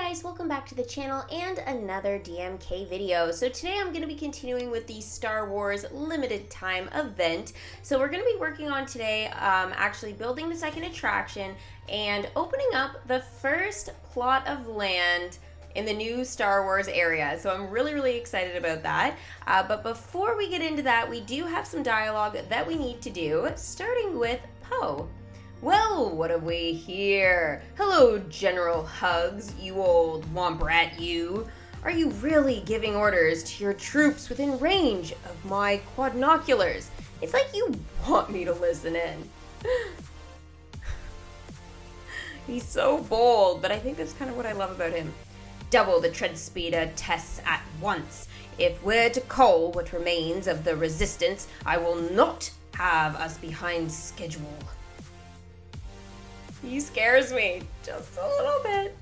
guys, welcome back to the channel and another DMK video. So today I'm going to be continuing with the Star Wars limited time event. So we're going to be working on today actually building the second attraction and opening up the first plot of land in the new Star Wars area. So I'm really excited about that. But before we get into that, we do have some dialogue that we need to do, starting with Poe. Well, what have we here? Hello, General Hugs, you old womp rat, you. Are you really giving orders to your troops within range of my quadnoculars? It's like you want me to listen in. He's so bold, but I think that's kind of what I love about him. Double the TREADSPEEDER tests at once. If we're to cull what remains of the resistance, I will not have us behind schedule. He scares me just a little bit.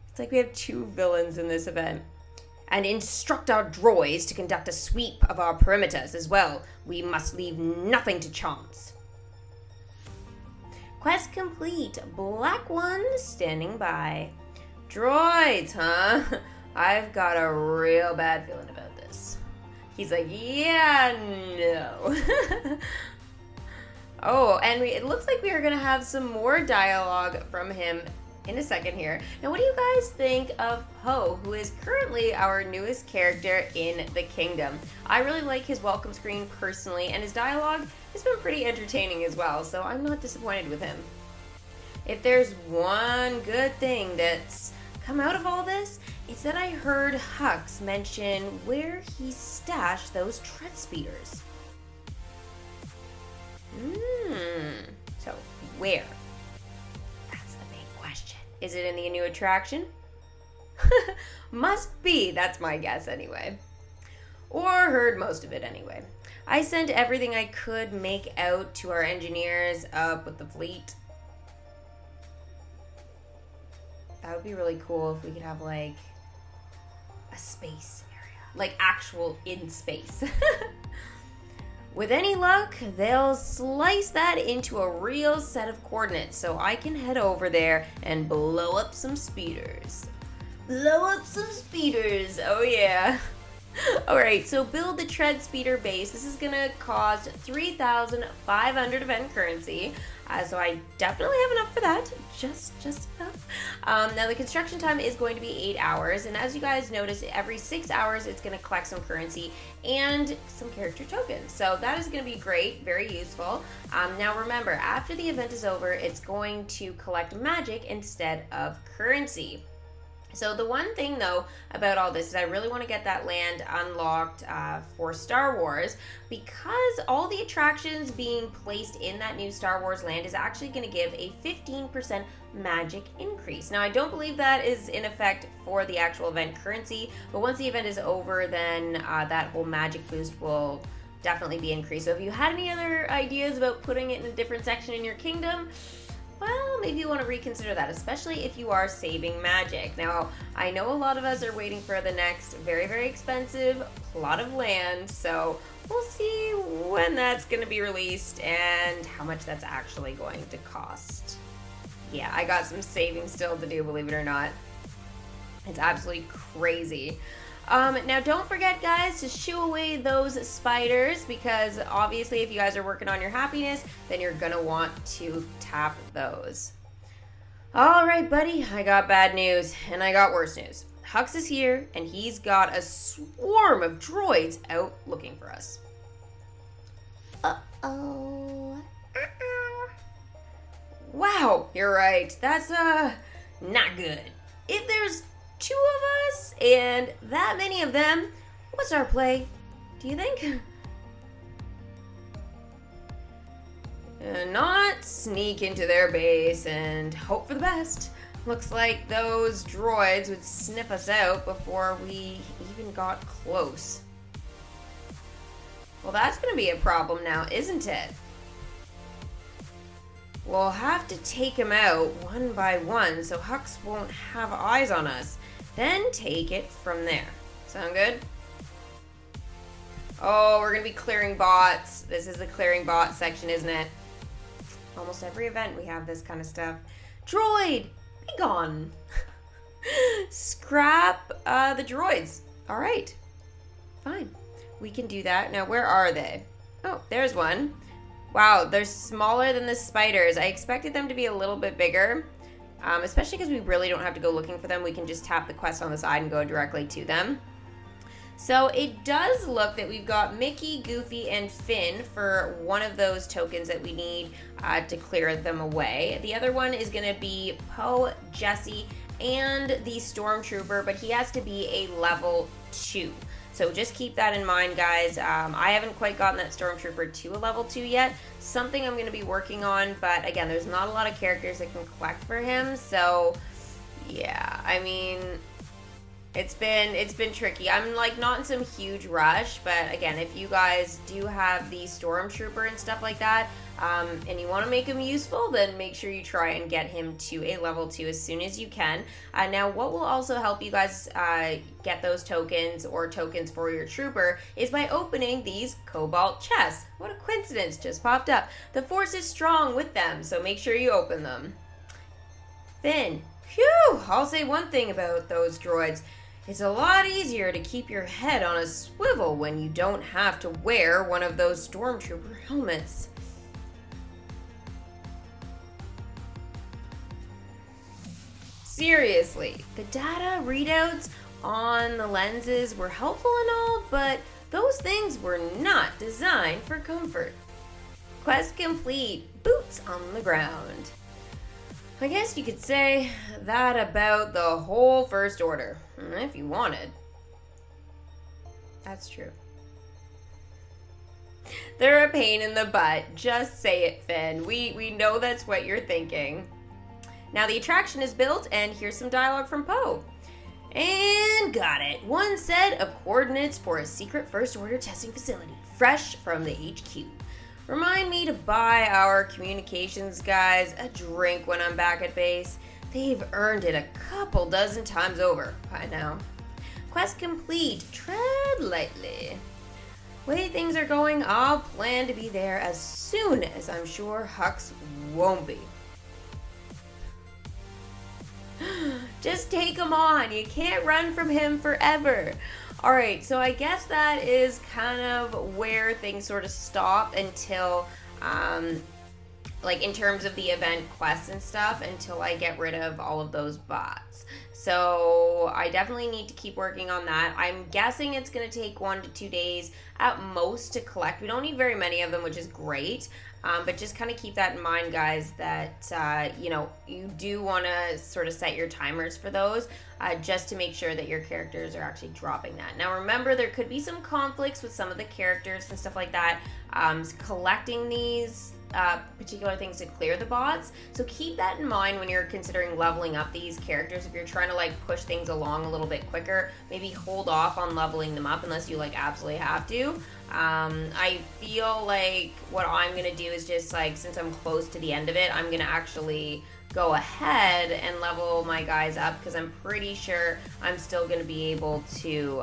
It's like we have two villains in this event. And instruct our droids to conduct a sweep of our perimeters as well. We must leave nothing to chance. Quest complete. Black one standing by. Droids, huh? I've got a real bad feeling about this. He's like, yeah, no. Oh, and it looks like we are going to have some more dialogue from him in a second here. Now, what do you guys think of Poe, who is currently our newest character in the kingdom? I really like his welcome screen personally, and his dialogue has been pretty entertaining as well, so I'm not disappointed with him. If there's one good thing that's come out of all this, it's that I heard Hux mention where he stashed those TREADSPEEDERs. So, where? That's the big question. Is it in the new attraction? Must be, that's my guess anyway. Or heard most of it anyway. I sent everything I could make out to our engineers up with the fleet. That would be really cool if we could have like a space area. Like actual in space. With any luck, they'll slice that into a real set of coordinates so I can head over there and blow up some speeders. Blow up some speeders, oh yeah. Alright, so build the TREADSPEEDER base. This is going to cost 3,500 event currency. So I definitely have enough for that. Just enough. Now the construction time is going to be 8 hours. And as you guys notice, every 6 hours it's going to collect some currency and some character tokens. So that is going to be great. Very useful. Now remember, after the event is over, it's going to collect magic instead of currency. So the one thing though about all this is I really want to get that land unlocked for Star Wars, because all the attractions being placed in that new Star Wars land is actually going to give a 15% magic increase. Now I don't believe that is in effect for the actual event currency, but once the event is over, then that whole magic boost will definitely be increased. So if you had any other ideas about putting it in a different section in your kingdom, well, maybe you want to reconsider that, especially if you are saving magic. Now, I know a lot of us are waiting for the next very expensive plot of land, so we'll see when that's going to be released and how much that's actually going to cost. Yeah, I got some saving still to do, believe it or not. It's absolutely crazy. Now don't forget, guys, to shoo away those spiders, because obviously if you guys are working on your happiness, then you're gonna want to tap those. Alright, buddy, I got bad news, and I got worse news. Hux is here, and he's got a swarm of droids out looking for us. Uh-oh. Wow, you're right. That's, not good. If there's 2 of us and that many of them, what's our play, do you think? Not sneak into their base and hope for the best. Looks like those droids would sniff us out before we even got close. Well, that's gonna be a problem now, isn't it? We'll have to take them out one by one so Hux won't have eyes on us. Then take it from there. Sound good? Oh, we're going to be clearing bots. This is the clearing bot section, isn't it? Almost every event we have this kind of stuff. Droid! Be gone! Scrap the droids. All right, fine. We can do that. Now, where are they? Oh, there's one. Wow, they're smaller than the spiders. I expected them to be a little bit bigger, especially because we really don't have to go looking for them. We can just tap the quest on the side and go directly to them. So it does look that we've got Mickey, Goofy, and Finn for one of those tokens that we need to clear them away. The other one is going to be Poe, Jesse, and the Stormtrooper, but he has to be a level 2. So just keep that in mind, guys. I haven't quite gotten that Stormtrooper to a level 2 yet. Something I'm going to be working on, but again, there's not a lot of characters that can collect for him. So yeah, I mean, it's been tricky. I'm like not in some huge rush, but again, if you guys do have the Stormtrooper and stuff like that, and you want to make him useful, then make sure you try and get him to a level 2 as soon as you can. Now, what will also help you guys get those tokens or tokens for your trooper is by opening these cobalt chests. What a coincidence, just popped up. The Force is strong with them, so make sure you open them. Finn, phew, I'll say one thing about those droids. It's a lot easier to keep your head on a swivel when you don't have to wear one of those Stormtrooper helmets. Seriously, the data readouts on the lenses were helpful and all, but those things were not designed for comfort. Quest complete, boots on the ground. I guess you could say that about the whole First Order, if you wanted. That's true. They're a pain in the butt. Just say it, Finn. We know that's what you're thinking. Now the attraction is built, and here's some dialogue from Poe. And got it. One set of coordinates for a secret First Order testing facility, fresh from the HQ. Remind me to buy our communications guys a drink when I'm back at base. They've earned it a couple dozen times over by now. Quest complete. Tread lightly. Way things are going, I'll plan to be there as soon as I'm sure Hux won't be. Just take him on. You can't run from him forever. Alright, so I guess that is kind of where things sort of stop until, like in terms of the event quests and stuff, until I get rid of all of those bots. So I definitely need to keep working on that. I'm guessing it's going to take 1 to 2 days at most to collect. We don't need very many of them, which is great. But just kind of keep that in mind, guys, that, you know, you do want to sort of set your timers for those just to make sure that your characters are actually dropping that. Now, remember, there could be some conflicts with some of the characters and stuff like that, collecting these particular things to clear the bots. So keep that in mind when you're considering leveling up these characters. If you're trying to like push things along a little bit quicker, maybe hold off on leveling them up unless you like absolutely have to. I feel like what I'm gonna do is just like, since I'm close to the end of it, I'm gonna actually go ahead and level my guys up, because I'm pretty sure I'm still gonna be able to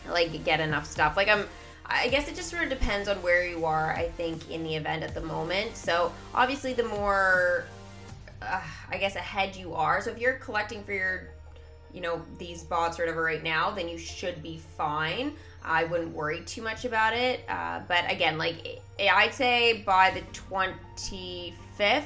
like get enough stuff. Like I guess it just sort of depends on where you are, I think, in the event at the moment. So obviously the more, I guess, ahead you are. So if you're collecting for your, you know, these bots or whatever right now, then you should be fine. I wouldn't worry too much about it. But again, like I'd say by the 25th,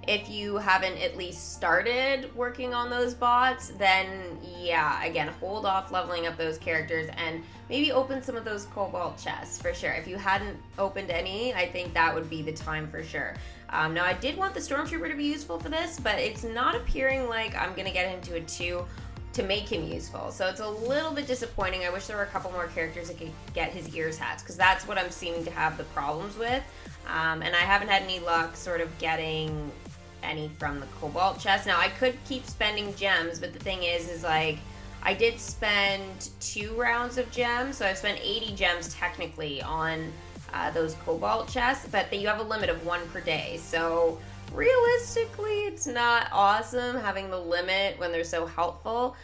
if you haven't at least started working on those bots, then yeah, again, hold off leveling up those characters and maybe open some of those cobalt chests for sure. If you hadn't opened any, I think that would be the time for sure. Now, I did want the Stormtrooper to be useful for this, but it's not appearing like I'm going to get him to a 2 to make him useful. So it's a little bit disappointing. I wish there were a couple more characters that could get his ears hats, because that's what I'm seeming to have the problems with. And I haven't had any luck sort of getting any from the cobalt chest. Now I could keep spending gems, but the thing is like I did spend 2 rounds of gems, so I've spent 80 gems technically on those cobalt chests, but you have a limit of 1 per day. So realistically, it's not awesome having the limit when they're so helpful.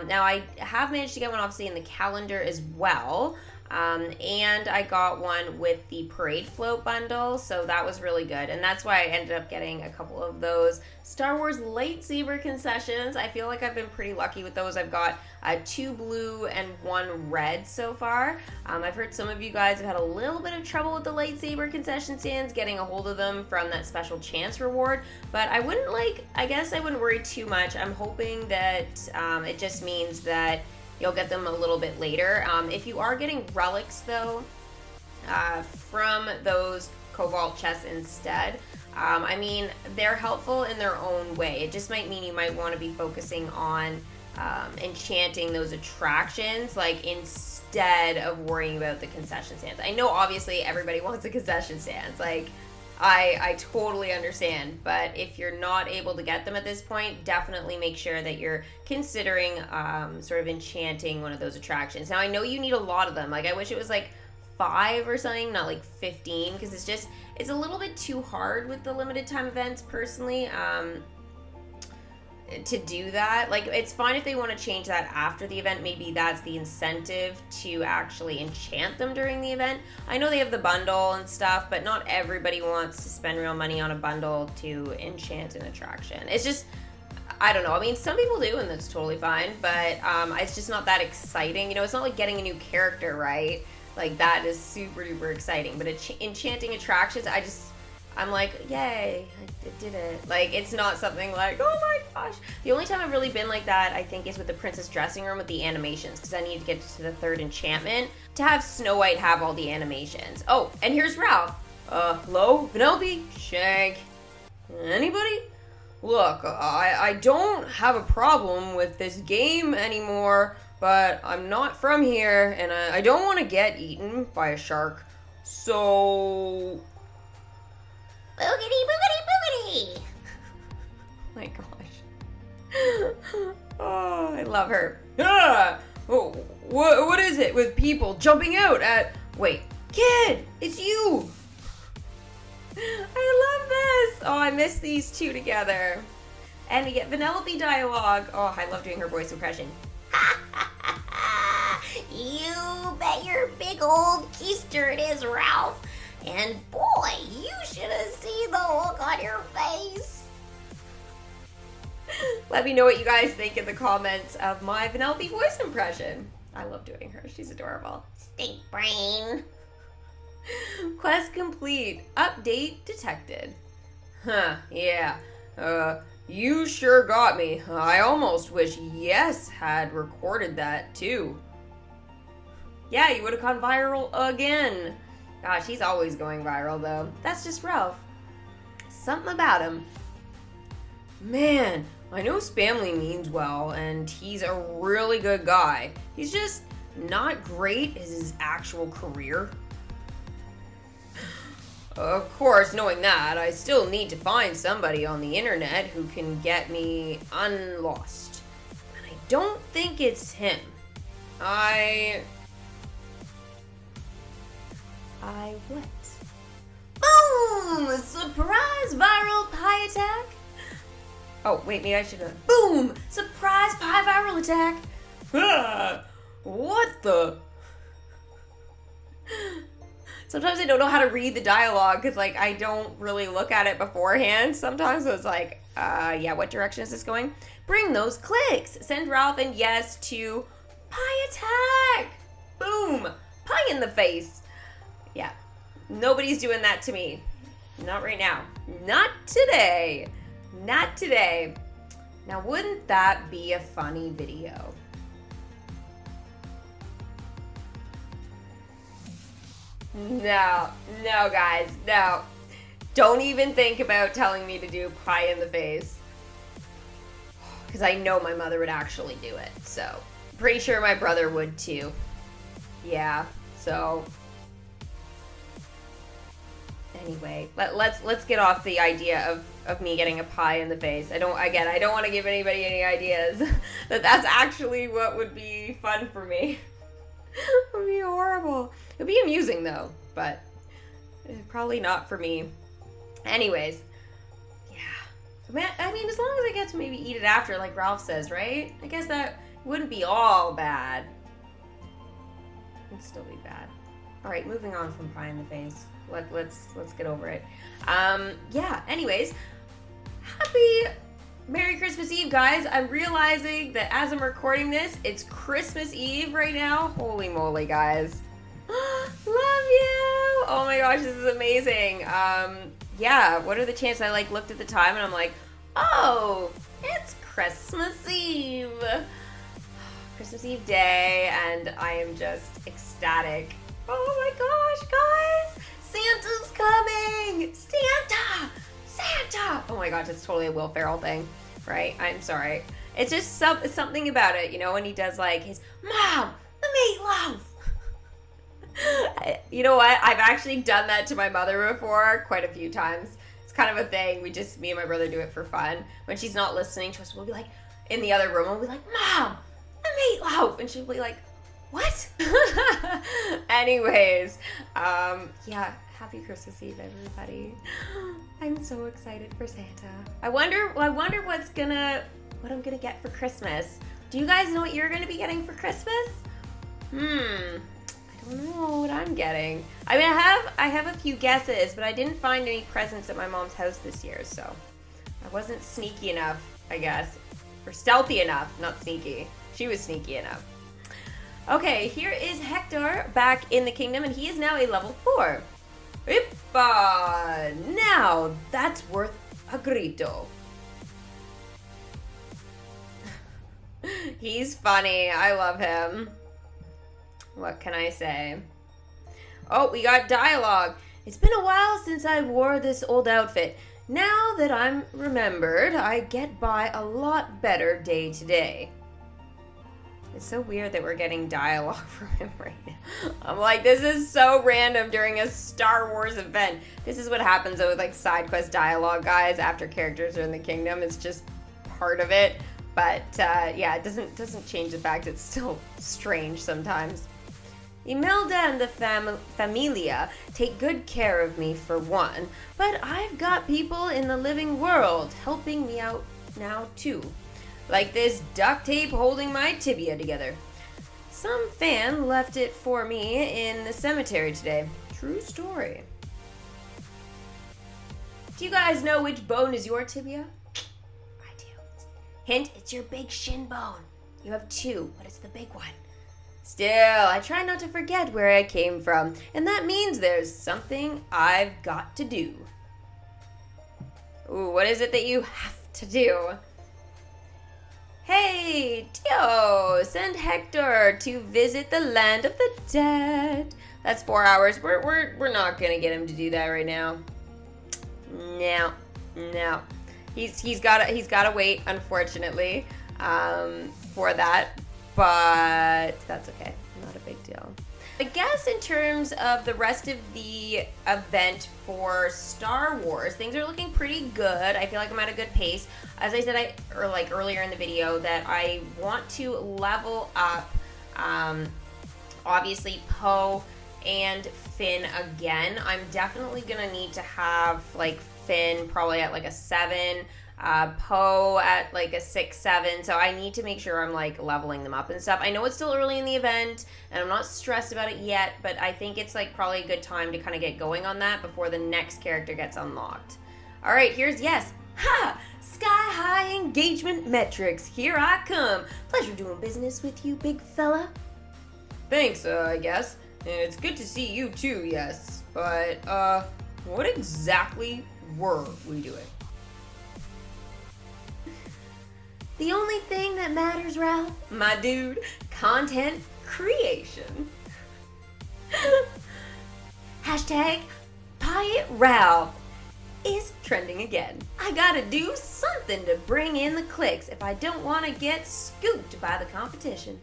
Now I have managed to get one obviously in the calendar as well. And I got one with the Parade Float bundle, so that was really good. And that's why I ended up getting a couple of those Star Wars lightsaber concessions. I feel like I've been pretty lucky with those. I've got 2 blue and 1 red so far. I've heard some of you guys have had a little bit of trouble with the lightsaber concession stands, getting a hold of them from that special chance reward. But I guess I wouldn't worry too much. I'm hoping that it just means that you'll get them a little bit later. If you are getting relics, though, from those Cobalt chests instead, I mean, they're helpful in their own way. It just might mean you might want to be focusing on enchanting those attractions, like, instead of worrying about the concession stands. I know, obviously, everybody wants the concession stands. Like, I totally understand, but if you're not able to get them at this point, definitely make sure that you're considering sort of enchanting one of those attractions. Now, I know you need a lot of them. Like, I wish it was like 5 or something, not like 15, because it's a little bit too hard with the limited time events, personally, to do that. Like, it's fine if they want to change that after the event. Maybe that's the incentive to actually enchant them during the event. I know they have the bundle and stuff, but not everybody wants to spend real money on a bundle to enchant an attraction. It's just, I don't know. I mean, some people do, and that's totally fine, but it's just not that exciting. You know, it's not like getting a new character, right? Like, that is super duper exciting. But enchanting attractions, I'm like, yay, I did it. Like, it's not something like, oh my gosh. The only time I've really been like that, I think, is with the Princess Dressing Room with the animations, because I need to get to the 3rd enchantment to have Snow White have all the animations. Oh, and here's Ralph. Hello? Vanellope? Shank? Anybody? Look, I don't have a problem with this game anymore, but I'm not from here, and I don't want to get eaten by a shark. So... Boogity, boogity, boogity! Oh my gosh. Oh, I love her. Ah! Oh, what is it with people jumping out at... Wait, kid, it's you! I love this! Oh, I miss these two together. And we get Vanellope dialogue. Oh, I love doing her voice impression. You bet your big old keister it is, Ralph. And boy, you should have seen the look on your face. Let me know what you guys think in the comments of my Vanellope voice impression. I love doing her. She's adorable. Stink brain. Quest complete. Update detected. Huh, yeah. You sure got me. I almost wish Yes had recorded that too. Yeah, you would have gone viral again. Gosh, he's always going viral though. That's just Ralph. Something about him. Man, I know his family means well, and he's a really good guy. He's just not great at his actual career. Of course, knowing that, I still need to find somebody on the internet who can get me unlost. And I don't think it's him. What? Boom! Surprise viral pie attack. Oh, wait, maybe I should have. Boom! Surprise pie viral attack. Ah, what the? Sometimes I don't know how to read the dialogue because, like, I don't really look at it beforehand. Sometimes it's like, yeah, what direction is this going? Bring those clicks. Send Ralph and Yes to pie attack. Boom! Pie in the face. Yeah, nobody's doing that to me. Not right now. Not today. Not today. Now, wouldn't that be a funny video? No, guys, no. Don't even think about telling me to do pie in the face. Because I know my mother would actually do it, so. Pretty sure my brother would too. Yeah, so. Anyway, let's get off the idea of me getting a pie in the face. I don't want to give anybody any ideas that's actually what would be fun for me. It would be horrible. It would be amusing though, but probably not for me. Anyways, yeah. I mean, as long as I get to maybe eat it after, like Ralph says, right? I guess that wouldn't be all bad. It'd still be bad. All right, moving on from pie in the face. Let's get over it. Yeah. Anyways, happy Merry Christmas Eve, guys. I'm realizing that as I'm recording this, it's Christmas Eve right now. Holy moly, guys. Love you. Oh my gosh, this is amazing. Yeah. What are the chances? I like looked at the time and I'm like, oh, it's Christmas Eve. Christmas Eve day, and I am just ecstatic. Oh my gosh, guys! Santa's coming! Santa! Oh my gosh, it's totally a Will Ferrell thing, right? I'm sorry. It's just something about it, you know, when he does like his Mom, the meatloaf. You know what? I've actually done that to my mother before quite a few times. It's kind of a thing. Me and my brother do it for fun. When she's not listening to us, we'll be like, in the other room, we'll be like, Mom, the meatloaf, and she'll be like, what? Anyways, yeah, happy Christmas Eve, everybody. I'm so excited for Santa. I wonder what I'm gonna get for Christmas. Do you guys know what you're gonna be getting for Christmas? I don't know what I'm getting. I mean, I have a few guesses, but I didn't find any presents at my mom's house this year, so I wasn't sneaky enough, I guess. Or stealthy enough, not sneaky. She was sneaky enough. Okay, here is Hector back in the kingdom, and he is now a level 4. Now that's worth a grito. He's funny. I love him. What can I say? Oh, we got dialogue. It's been a while since I wore this old outfit. Now that I'm remembered, I get by a lot better day to day. It's so weird that we're getting dialogue from him right now. I'm like, this is so random during a Star Wars event. This is what happens with like side quest dialogue, guys, after characters are in the kingdom. It's just part of it. But yeah, it doesn't change the fact it's still strange sometimes. Imelda and the familia take good care of me for one, but I've got people in the living world helping me out now too. Like this duct tape holding my tibia together. Some fan left it for me in the cemetery today. True story. Do you guys know which bone is your tibia? I do. Hint, it's your big shin bone. You have 2, but it's the big one. Still, I try not to forget where I came from, and that means there's something I've got to do. Ooh, what is it that you have to do? Hey, Tio, send Hector to visit the land of the dead. That's 4 hours. We're not gonna get him to do that right now. No. He's gotta wait, unfortunately, for that. But that's okay. Not a big deal. I guess in terms of the rest of the event for Star Wars, things are looking pretty good. I feel like I'm at a good pace. As I said earlier in the video, that I want to level up, obviously, Poe and Finn again. I'm definitely gonna need to have like Finn probably at like a 7. Poe at like a 6, 7, so I need to make sure I'm like leveling them up and stuff. I know it's still early in the event and I'm not stressed about it yet, but I think it's like probably a good time to kind of get going on that before the next character gets unlocked. All right, here's sky high engagement metrics. Here I come. Pleasure doing business with you, big fella. Thanks, I guess. And it's good to see you too, yes. But what exactly were we doing? The only thing that matters, Ralph, my dude, content creation. Hashtag Pie Ralph is trending again. I gotta do something to bring in the clicks if I don't want to get scooped by the competition.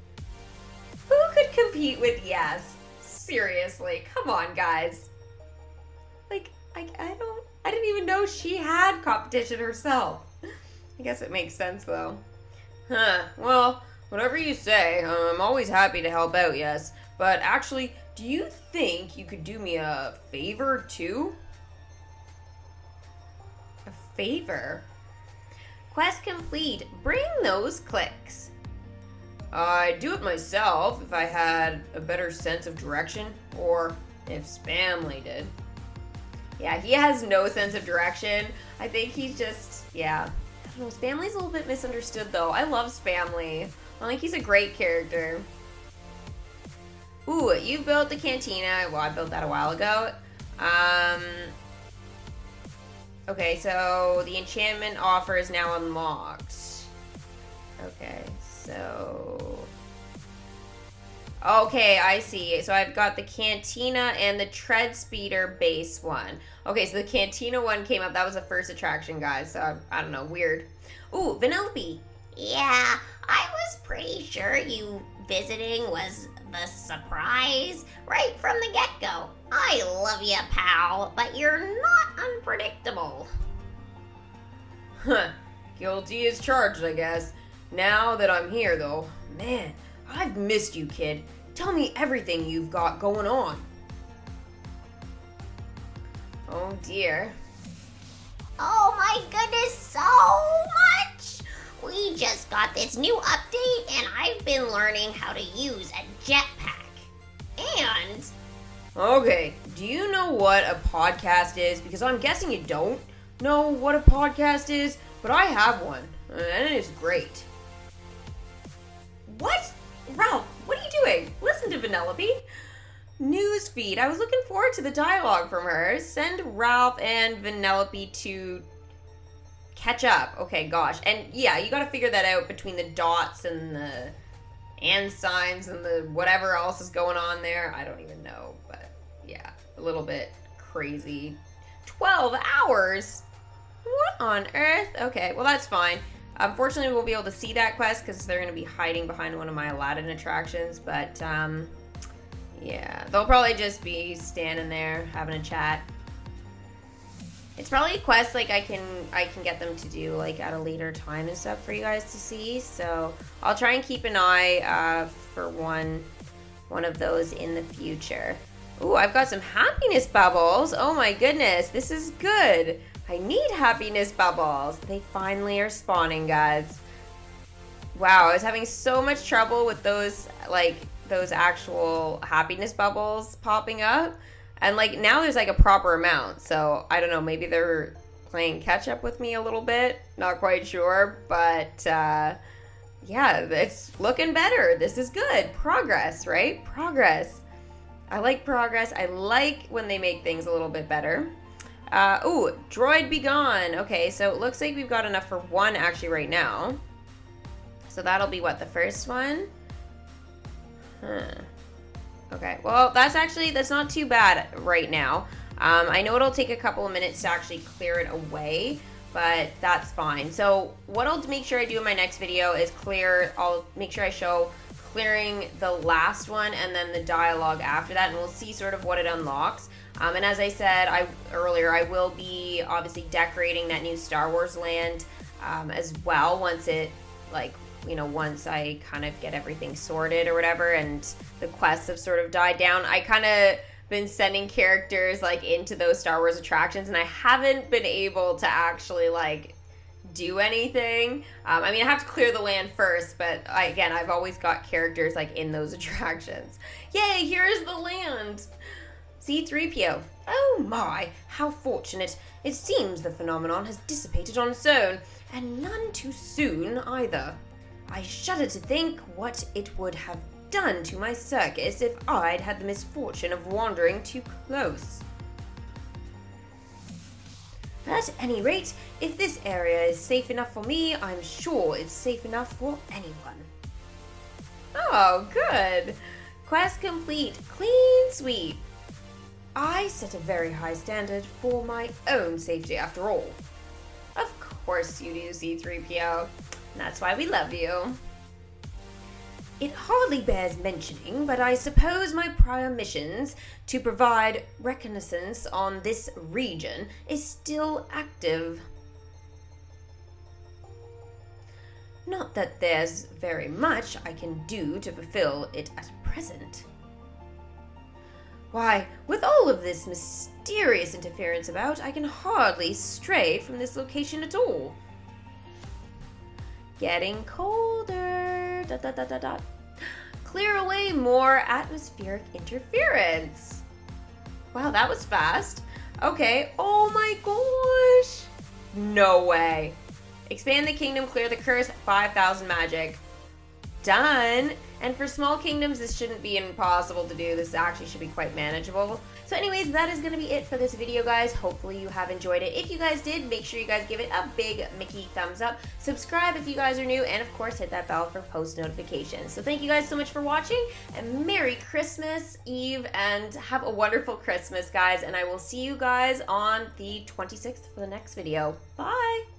Who could compete with Yes? Seriously, come on, guys. Like, I didn't even know she had competition herself. I guess it makes sense, though. Well, whatever you say, I'm always happy to help out, yes. But actually, do you think you could do me a favor, too? A favor? Quest complete. Bring those clicks. I'd do it myself if I had a better sense of direction, or if Spamly did. Yeah, he has no sense of direction. I think he's just, yeah. I don't know, Spamly's a little bit misunderstood, though. I love Spamly. I think he's a great character. Ooh, you built the cantina. Well, I built that a while ago. Okay, so the enchantment offer is now unlocked. Okay, so... Okay, I see. So I've got the Cantina and the TREADSPEEDER base one. Okay, so the Cantina one came up. That was the first attraction, guys. So I don't know, weird. Ooh, Vanellope. Yeah, I was pretty sure you visiting was the surprise right from the get-go. I love you, pal, but you're not unpredictable. Huh. Guilty as charged, I guess. Now that I'm here, though, man, I've missed you, kid. Tell me everything you've got going on. Oh, dear. Oh my goodness, so much! We just got this new update and I've been learning how to use a jetpack. And... Okay, do you know what a podcast is? Because I'm guessing you don't know what a podcast is, but I have one, and it is great. What? Ralph, what are you doing? Listen to Vanellope. Newsfeed. I was looking forward to the dialogue from her. Send Ralph and Vanellope to catch up. Okay, gosh. And yeah, you gotta figure that out between the dots and the and signs and the whatever else is going on there. I don't even know, but yeah, a little bit crazy. 12 hours? What on earth? Okay, well that's fine. Unfortunately, we won't be able to see that quest because they're going to be hiding behind one of my Aladdin attractions, but yeah, they'll probably just be standing there having a chat. It's probably a quest like I can get them to do like at a later time and stuff for you guys to see, so I'll try and keep an eye for one of those in the future. Ooh, I've got some happiness bubbles. Oh my goodness, this is good. I need happiness bubbles. They finally are spawning, guys. Wow, I was having so much trouble with those actual happiness bubbles popping up. And like now there's like a proper amount. So I don't know, maybe they're playing catch up with me a little bit. Not quite sure, but yeah, it's looking better. This is good. Progress, right? Progress. I like progress. I like when they make things a little bit better. Ooh, droid be gone. Okay, so it looks like we've got enough for one actually right now. So that'll be what, the first one? Okay, well, that's not too bad right now. I know it'll take a couple of minutes to actually clear it away, but that's fine. So what I'll make sure I do in my next video is I'll make sure I show clearing the last one and then the dialogue after that, and we'll see sort of what it unlocks. And as I said earlier, I will be obviously decorating that new Star Wars land as well once once I kind of get everything sorted or whatever and the quests have sort of died down. I kind of been sending characters like into those Star Wars attractions and I haven't been able to actually like do anything. I mean, I have to clear the land first, but I've always got characters like in those attractions. Yay, here's the land! C-3PO. Oh my, how fortunate. It seems the phenomenon has dissipated on its own, and none too soon either. I shudder to think what it would have done to my circus if I'd had the misfortune of wandering too close. At any rate, if this area is safe enough for me, I'm sure it's safe enough for anyone. Oh, good. Quest complete. Clean sweep. I set a very high standard for my own safety after all. Of course you do, C-3PO. That's why we love you. It hardly bears mentioning, but I suppose my prior missions to provide reconnaissance on this region is still active. Not that there's very much I can do to fulfill it at present. Why, with all of this mysterious interference about, I can hardly stray from this location at all. Getting colder. dot, dot, dot, dot, dot. Clear away more atmospheric interference. Wow, that was fast. Okay, oh my gosh. No way. Expand the kingdom, clear the curse, 5,000 magic. Done. And for small kingdoms, this shouldn't be impossible to do. This actually should be quite manageable. So anyways, that is going to be it for this video, guys. Hopefully you have enjoyed it. If you guys did, make sure you guys give it a big Mickey thumbs up. Subscribe if you guys are new, and of course, hit that bell for post notifications. So thank you guys so much for watching, and Merry Christmas Eve, and have a wonderful Christmas, guys. And I will see you guys on the 26th for the next video. Bye!